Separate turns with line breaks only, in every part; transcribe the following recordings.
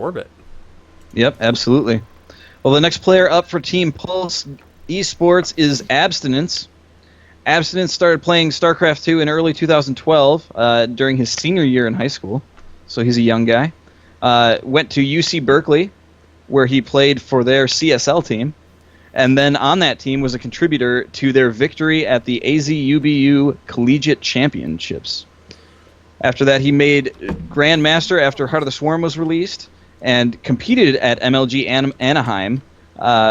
Orbit.
Yep, absolutely. Well, the next player up for Team Pulse eSports is Abstinence. Abstinence started playing StarCraft 2 in early 2012 during his senior year in high school, so he's a young guy. Went to UC Berkeley, where he played for their CSL team, and then on that team was a contributor to their victory at the AZUBU Collegiate Championships. After that, he made Grandmaster after Heart of the Swarm was released, and competed at MLG Anaheim,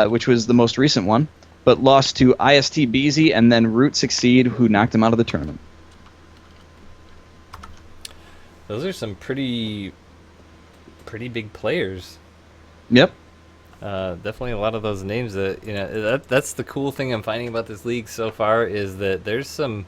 which was the most recent one, but lost to IST Beezy and then Root Succeed, who knocked him out of the tournament.
Those are some pretty big players.
Yep.
Definitely a lot of those names that that's the cool thing I'm finding about this league so far is that there's some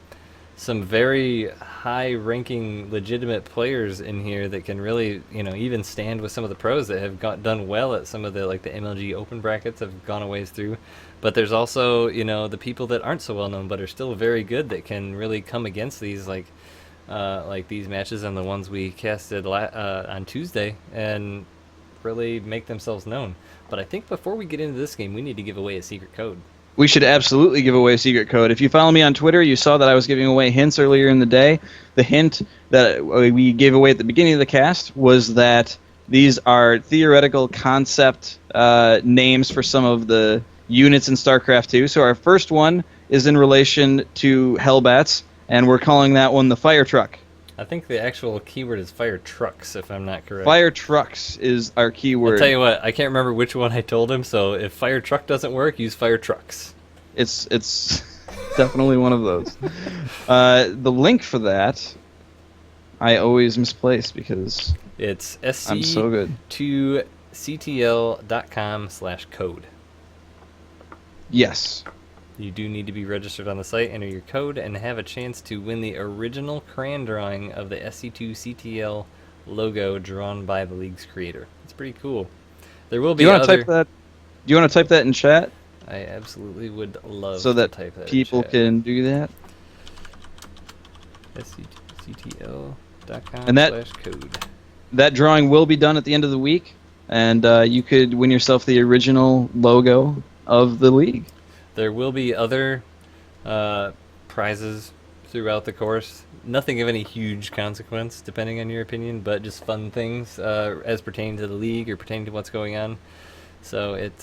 very high-ranking, legitimate players in here that can really, even stand with some of the pros that have done well at some of the the MLG Open brackets have gone a ways through. But there's also, the people that aren't so well known but are still very good that can really come against these like these matches and the ones we casted on Tuesday and really make themselves known. But I think before we get into this game, we need to give away a secret code.
We should absolutely give away a secret code. If you follow me on Twitter, you saw that I was giving away hints earlier in the day. The hint that we gave away at the beginning of the cast was that these are theoretical concept names for some of the units in StarCraft 2. So our first one is in relation to Hellbats, and we're calling that one the Fire Truck.
I think the actual keyword is fire trucks, if I'm not correct.
Fire trucks is our keyword.
I'll tell you what, I can't remember which one I told him, so if fire truck doesn't work, use fire trucks.
It's definitely one of those. The link for that, I always misplace because
it's
I'm so good.
SC2CTL.com/code.
Yes.
You do need to be registered on the site, enter your code, and have a chance to win the original crayon drawing of the SC2CTL logo drawn by the league's creator. It's pretty cool. There will be
type that? Do you want to type that in chat?
I absolutely would love
so that
to type that
people
in chat.
Can do that.
SC2CTL.com/code.
That drawing will be done at the end of the week, and you could win yourself the original logo of the league.
There will be other prizes throughout the course. Nothing of any huge consequence, depending on your opinion, but just fun things as pertaining to the league or pertaining to what's going on. So it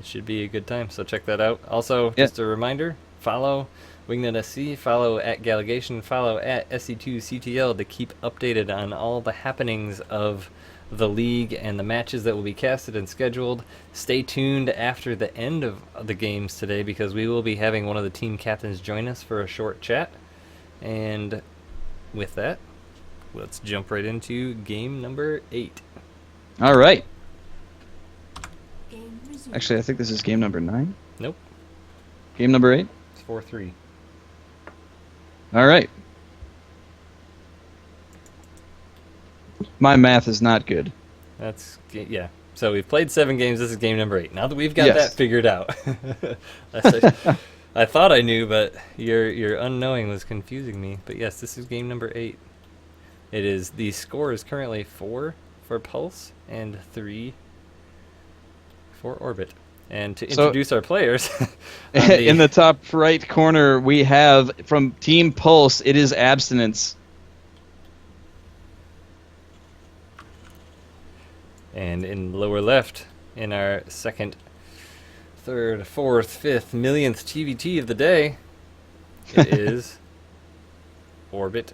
should be a good time. So check that out. Also, just a reminder, follow WingNutSC, follow at Galligation, follow at SC2CTL to keep updated on all the happenings of the league and the matches that will be casted and scheduled. Stay tuned after the end of the games today because we will be having one of the team captains join us for a short chat. And with that, let's jump right into game number 8.
All right. Actually, I think this is game number 9.
Nope.
Game number 8?
It's 4-3.
All right. My math is not good.
Yeah. So we've played 7 games. This is game number 8. Now that we've got that figured out, I thought I knew, but your unknowing was confusing me. But yes, this is game number 8. It is the score is currently 4 for Pulse and 3 for Orbit. And to introduce our players,
in the top right corner we have from Team Pulse. It is Abstinence.
And in lower left, in our second, third, fourth, fifth, millionth TVT of the day, it is Orbit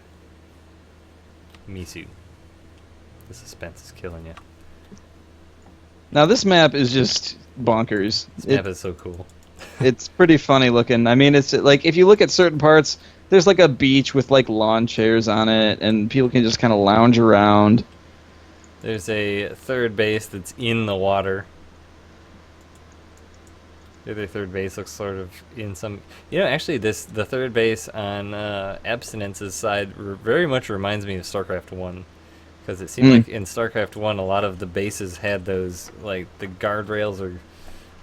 Miszu. The suspense is killing you.
Now this map is just bonkers.
This map is so cool.
It's pretty funny looking. I mean, it's like if you look at certain parts, there's like a beach with like lawn chairs on it, and people can just kind of lounge around.
There's a third base that's in the water. The other third base looks sort of in some... actually, the third base on Abstinence's side very much reminds me of StarCraft 1. Because it seemed like in StarCraft 1, a lot of the bases had those, like, the guardrails or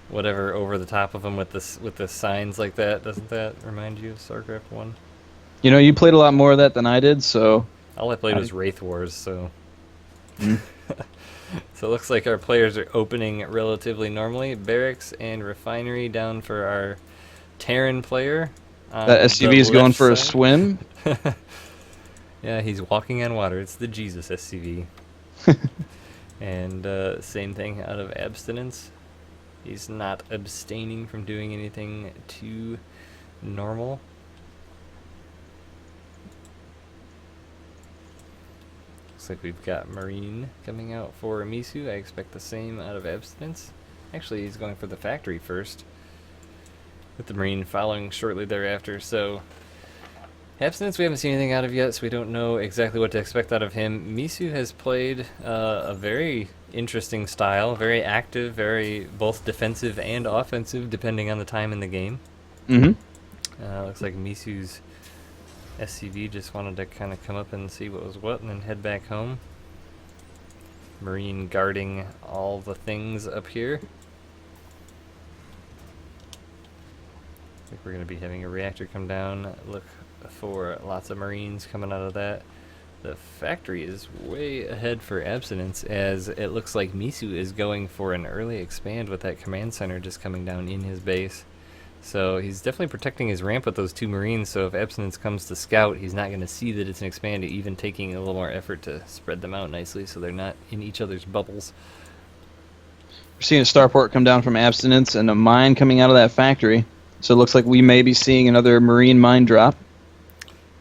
whatever over the top of them with the signs like that. Doesn't that remind you of StarCraft 1?
You played a lot more of that than I did, so...
All I played was Wraith Wars, so... So it looks like our players are opening relatively normally. Barracks and Refinery down for our Terran player.
That SCV is going for a swim.
Yeah, he's walking on water. It's the Jesus SCV. And same thing out of Abstinence. He's not abstaining from doing anything too normal. Looks like we've got Marine coming out for Miszu. I expect the same out of Abstinence. Actually, he's going for the factory first, with the Marine following shortly thereafter. So Abstinence we haven't seen anything out of yet, so we don't know exactly what to expect out of him. Miszu has played a very interesting style, very active, very both defensive and offensive, depending on the time in the game. Looks like Miszu's SCV just wanted to kind of come up and see what was what and then head back home. Marine guarding all the things up here. I think we're going to be having a reactor come down. Look for lots of Marines coming out of that. The factory is way ahead for Abstinence, as it looks like Miszu is going for an early expand with that command center just coming down in his base. So he's definitely protecting his ramp with those two Marines, so if Abstinence comes to scout, he's not going to see that it's an expand, even taking a little more effort to spread them out nicely so they're not in each other's bubbles.
We're seeing a starport come down from Abstinence and a mine coming out of that factory. So it looks like we may be seeing another Marine mine drop.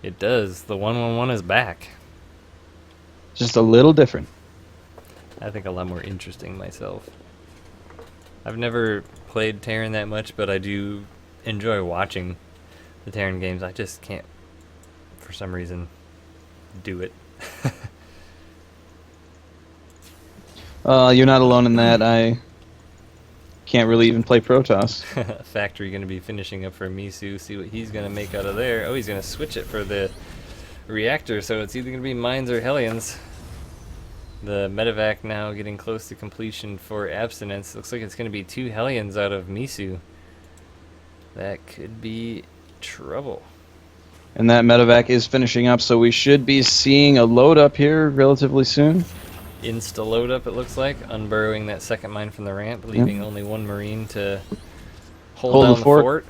It does. The 111 is back.
Just a little different.
I think a lot more interesting myself. I've never played Terran that much, but I do enjoy watching the Terran games. I just can't, for some reason, do it.
You're not alone in that. I can't really even play Protoss.
Factory going to be finishing up for Miszu. See what he's going to make out of there. Oh, he's going to switch it for the reactor, so it's either going to be Mines or Hellions. The medevac now getting close to completion for Abstinence. Looks like it's going to be 2 Hellions out of Miszu. That could be trouble.
And that medevac is finishing up, so we should be seeing a load up here relatively soon.
Insta load up, it looks like, unburrowing that second mine from the ramp, leaving only one Marine to hold down the fort.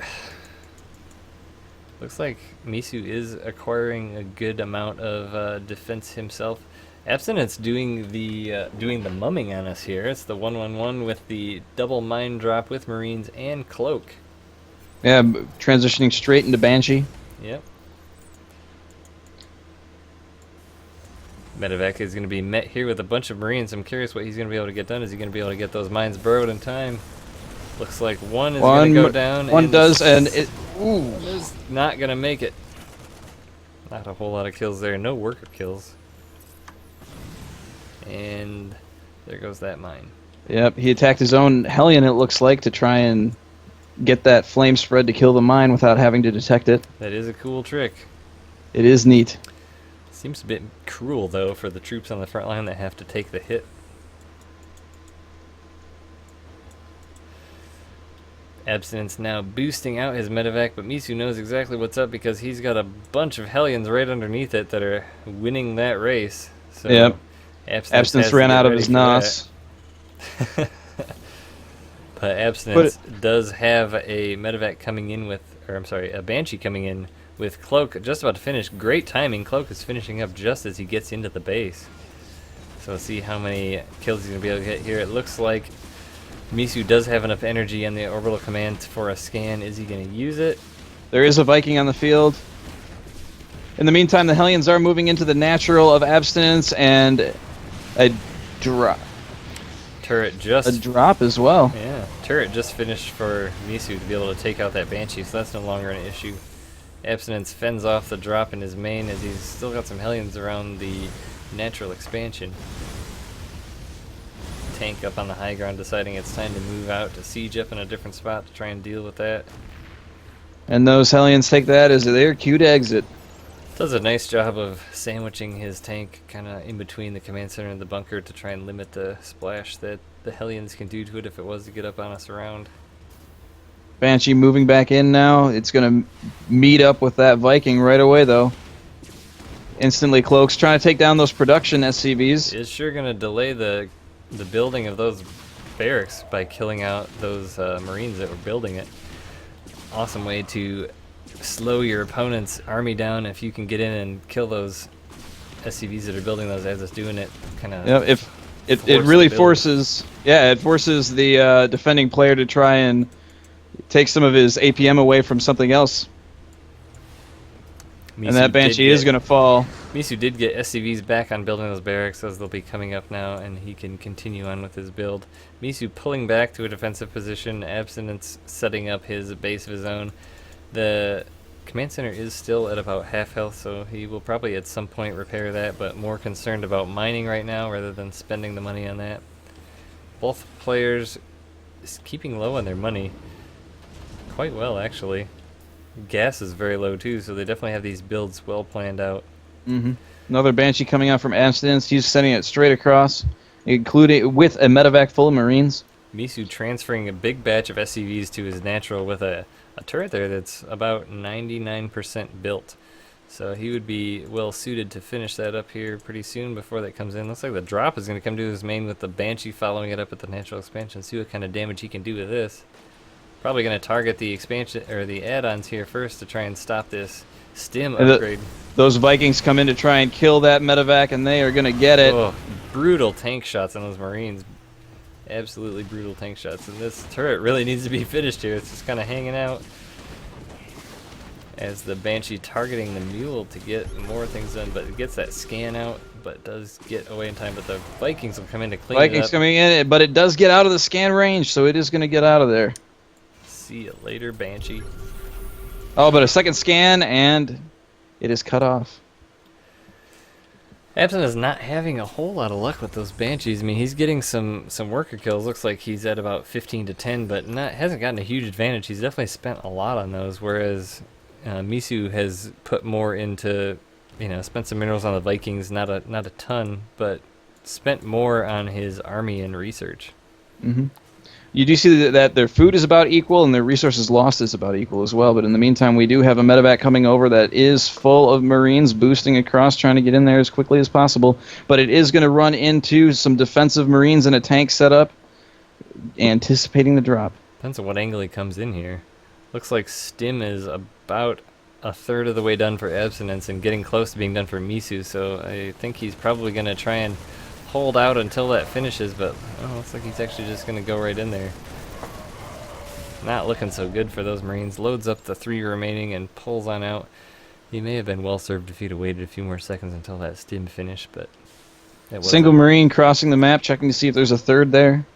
Looks like Miszu is acquiring a good amount of defense himself. Abstinence doing the mumming on us here. It's the 111 with the double mine drop with Marines and Cloak.
Yeah, transitioning straight into Banshee.
Yep. Medevac is going to be met here with a bunch of Marines. I'm curious what he's going to be able to get done. Is he going to be able to get those mines burrowed in time? Looks like one is going to go down.
One does, and it
is not going to make it. Not a whole lot of kills there. No worker kills. And there goes that mine.
Yep, he attacked his own Hellion, it looks like, to try and get that flame spread to kill the mine without having to detect it.
That is a cool trick.
It is neat.
Seems a bit cruel, though, for the troops on the front line that have to take the hit. Abstinence now boosting out his medevac, but Miszu knows exactly what's up because he's got a bunch of Hellions right underneath it that are winning that race. So
yep.
Abstinence
ran out of his NOS.
But Abstinence does have a medevac coming in with, or I'm sorry, a Banshee coming in with Cloak just about to finish. Great timing. Cloak is finishing up just as he gets into the base. So let's see how many kills he's going to be able to get here. It looks like Miszu does have enough energy on the orbital command for a scan. Is he going to use it?
There is a Viking on the field. In the meantime, the Hellions are moving into the natural of Abstinence, and a drop.
Turret just...
A drop as well.
Yeah, turret just finished for Miszu to be able to take out that Banshee, so that's no longer an issue. Abstinence fends off the drop in his main as he's still got some Hellions around the natural expansion. Tank up on the high ground deciding it's time to move out to siege up in a different spot to try and deal with that.
And those Hellions take that as their cue to exit.
Does a nice job of sandwiching his tank kind of in between the command center and the bunker to try and limit the splash that the Hellions can do to it if it was to get up on us around.
Banshee moving back in now. It's going to meet up with that Viking right away, though. Instantly, Cloak's trying to take down those production SCVs.
It's sure going to delay the the building of those barracks by killing out those Marines that were building it. Awesome way to slow your opponent's army down if you can get in and kill those SCVs that are building those as it's doing it. Kind of.
Yeah, if it really forces, it forces the defending player to try and take some of his APM away from something else.
Miszu
and that Banshee is going to fall.
Miszu did get SCVs back on building those barracks, as they'll be coming up now, and he can continue on with his build. Miszu pulling back to a defensive position, Abstinence setting up his base of his own. The command center is still at about half health, so he will probably at some point repair that, but more concerned about mining right now rather than spending the money on that. Both players keeping low on their money quite well, actually. Gas is very low too, so they definitely have these builds well planned out.
Another Banshee coming out from Abstinence. He's sending it straight across, including with a medevac full of Marines.
Miszu transferring a big batch of SCVs to his natural with a turret there that's about 99% built. So he would be well suited to finish that up here pretty soon before that comes in. Looks like the drop is going to come to his main with the Banshee following it up at the natural expansion. See what kind of damage he can do with this. Probably going to target the expansion or the add-ons here first to try and stop this stim upgrade.
Those Vikings come in to try and kill that medevac, and they are going to get it.
Oh, brutal tank shots on those Marines. Absolutely brutal tank shots. And this turret really needs to be finished here. It's just kind of hanging out as the Banshee targeting the Mule to get more things done, but it gets that scan out, but does get away in time. But the Vikings will come in to clean it up.
Vikings coming in, but it does get out of the scan range, so it is going to get out of there.
See you later, Banshee.
Oh, but a second scan, and it is cut off.
Absinthe is not having a whole lot of luck with those Banshees. I mean, he's getting some worker kills. Looks like he's at about 15 to 10, but hasn't gotten a huge advantage. He's definitely spent a lot on those, whereas Miszu has put more into, spent some minerals on the Vikings, not a ton, but spent more on his army and research.
You do see that their food is about equal and their resources lost is about equal as well. But in the meantime, we do have a medevac coming over that is full of Marines boosting across, trying to get in there as quickly as possible. But it is going to run into some defensive Marines and a tank setup, anticipating the drop.
Depends on what angle he comes in here. Looks like Stim is about a third of the way done for Abstinence and getting close to being done for Miszu. So I think he's probably going to try and hold out until that finishes, but looks like he's actually just going to go right in there. Not looking so good for those Marines. Loads up the 3 remaining and pulls on out. He may have been well served if he'd have waited a few more seconds until that stim finished, but
single Marine crossing the map, checking to see if there's a third there.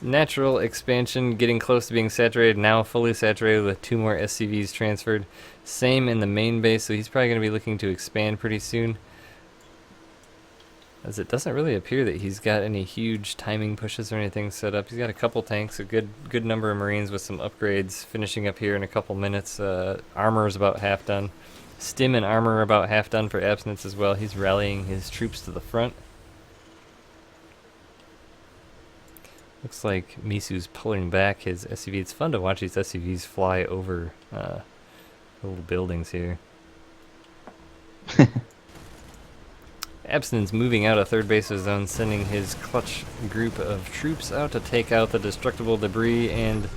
Natural expansion getting close to being saturated, now fully saturated with 2 more SCVs transferred. Same in the main base, so he's probably going to be looking to expand pretty soon, as it doesn't really appear that he's got any huge timing pushes or anything set up. He's got a couple tanks, a good number of Marines with some upgrades finishing up here in a couple minutes. Armor is about half done. Stim and armor are about half done for Abstinence as well. He's rallying his troops to the front. Looks like Misu's pulling back his SCV. It's fun to watch these SCVs fly over little buildings here. Abstinence moving out of third base of his own, sending his clutch group of troops out to take out the destructible debris and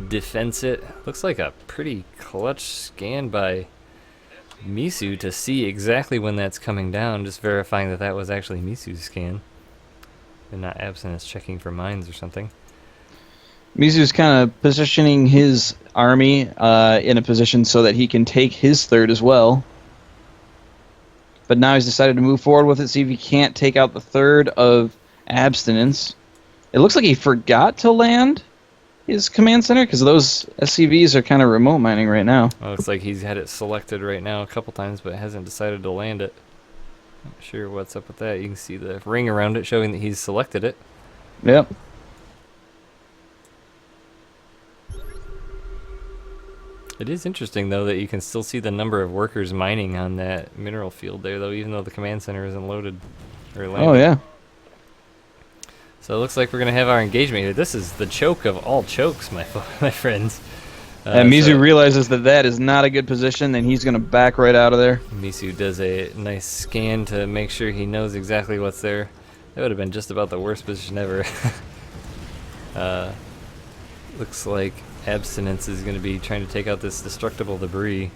defense it. Looks like a pretty clutch scan by Miszu to see exactly when that's coming down, just verifying that that was actually Misu's scan and not Abstinence checking for mines or something.
Mizu's kind of positioning his army in a position so that he can take his third as well. But now he's decided to move forward with it, see if he can't take out the third of Abstinence. It looks like he forgot to land his command center, because those SCVs are kind of remote mining right now.
Well, looks like he's had it selected right now a couple times, but hasn't decided to land it. Not sure what's up with that. You can see the ring around it showing that he's selected it.
Yep.
It is interesting, though, that you can still see the number of workers mining on that mineral field there, though, even though the command center isn't loaded or landed.
Oh, yeah.
So it looks like we're going to have our engagement here. This is the choke of all chokes, my friends.
And Miszu
So
realizes that that is not a good position, and he's going to back right out of there.
Miszu does a nice scan to make sure he knows exactly what's there. That would have been just about the worst position ever. Looks like Abstinence is going to be trying to take out this destructible debris.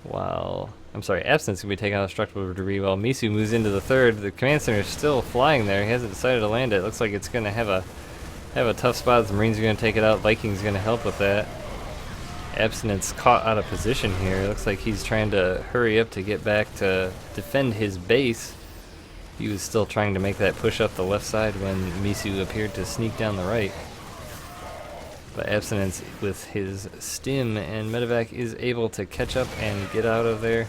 Abstinence is going to be taking out destructible debris while Miszu moves into the third. The command center is still flying there. He hasn't decided to land it. Looks like it's going to have a tough spot. The Marines are going to take it out. Vikings going to help with that. Abstinence caught out of position here. Looks like he's trying to hurry up to get back to defend his base. He was still trying to make that push up the left side when Miszu appeared to sneak down the right. But Abstinence, with his stim and medevac, is able to catch up and get out of there.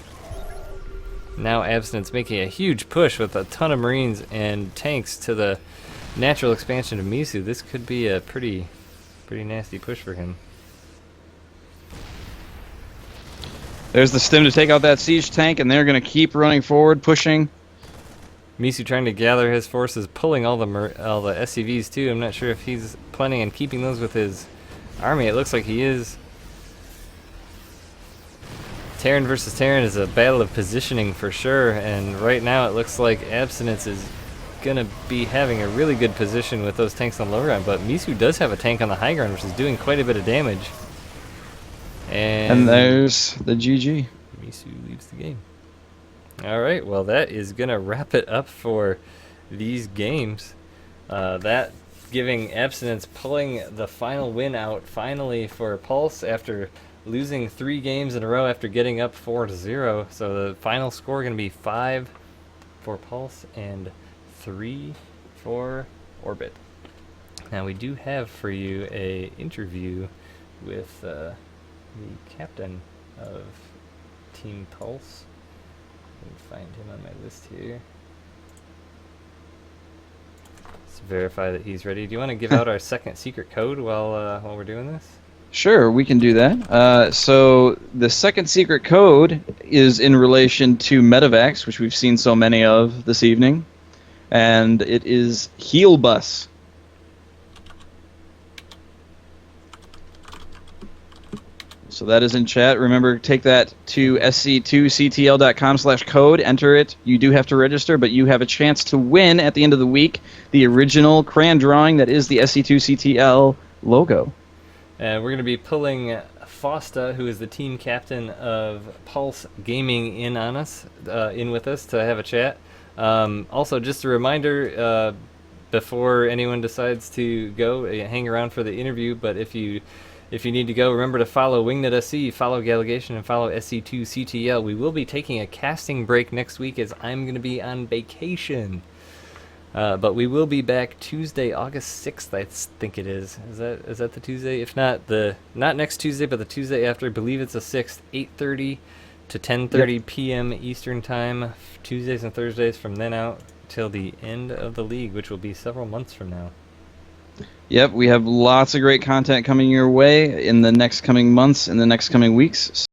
Now Abstinence making a huge push with a ton of Marines and tanks to the natural expansion of Miszu. This could be a pretty nasty push for him.
There's the stim to take out that siege tank, and they're going to keep running forward, pushing.
Miszu trying to gather his forces, pulling all the SCVs too. I'm not sure if he's planning on keeping those with his army. It looks like he is. Terran versus Terran is a battle of positioning for sure, and right now it looks like Abstinence is gonna be having a really good position with those tanks on low ground, but Miszu does have a tank on the high ground, which is doing quite a bit of damage. And
there's the GG.
Miszu leaves the game. Alright, well that is gonna wrap it up for these games. That giving Abstinence pulling the final win out finally for Pulse after losing 3 games in a row after getting up 4-0. So the final score going to be 5 for Pulse and 3 for Orbit. Now we do have for you a interview with the captain of Team Pulse. Let me find him on my list here. Let's verify that he's ready. Do you want to give out our second secret code while we're doing this?
Sure, we can do that. So the second secret code is in relation to medevacs, which we've seen so many of this evening, and it is Heal Bus. So that is in chat. Remember, take that to SC2CTL.com/code, enter it. You do have to register, but you have a chance to win at the end of the week the original crayon drawing that is the SC2CTL logo.
We're going to be pulling Fosta, who is the team captain of Pulse Gaming, in with us to have a chat. Also, just a reminder, before anyone decides to go, hang around for the interview, but if you need to go, remember to follow Wingnut follow Gallegation, and follow SC2CTL. We will be taking a casting break next week as I'm going to be on vacation. But we will be back Tuesday, August 6th, I think it is. Is that the Tuesday? If not, not next Tuesday, but the Tuesday after. I believe it's the 6th, 8:30 to 10:30 p.m. Eastern Time, Tuesdays and Thursdays from then out till the end of the league, which will be several months from now.
Yep, we have lots of great content coming your way in the next coming months, in the next coming weeks.